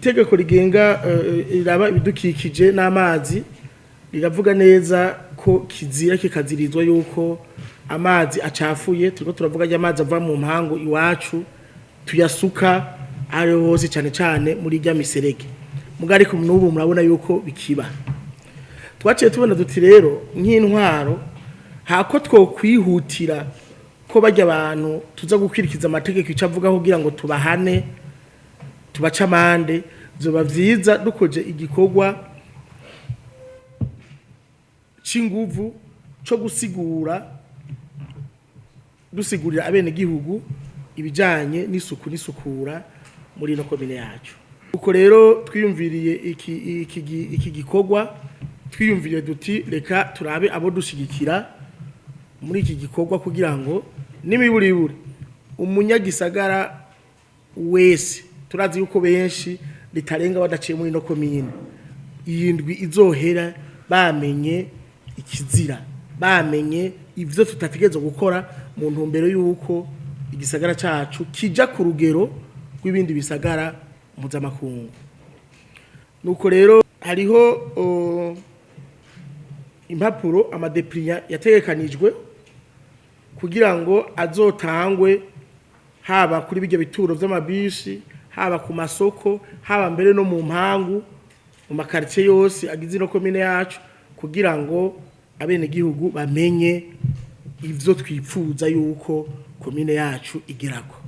itegeko rigenga iraba ibidukikije n'amazi riravuga neza ko kizira kikazirizwa yuko amazi acafuye turiko turavuga y'amazi ava mu mpango iwacu tuyasuka ari hose cyane cyane muri rya miserege mugari ku n'ubu murabona yuko bikiba twaciye tubona duti rero nk'intwaro hako twokwihutira ko bajya abantu tuza gukwirikiza amategeko icavuga kugira ngo tubahane tubaca amande zoba vyiza dukoje igikorwa c'inguvu co dusigurira abene gihugu ibijanye n'isuku n'isukura muri no commune yacu uko rero twiyumviriye iki gikorwa twiyumviriye duti reka turabe abo dushigikira muri iki gikorwa kugira ngo n'imiburiburi umunyagisagara wese turazi yuko benshi litarenga badaciye muri no commune indwi izohera bamenye ikizira bamenye ivyo tutategerezwa gukora mu ntumbero yuko igisagara cacu kija ku rugero rw'ibindi bisagara mpuzamakungu nuko rero hariho impapuro amadepriya yategekanijwe kugira ngo azotangwe haba kuri bijya bituro vy'amabisi haba ku masoko haba mbere no mu mpangu mu makartie yose agize no commune yacu kugira ngo abene gihugu bamenye ivyo twipfuza yuko commune yacu igirako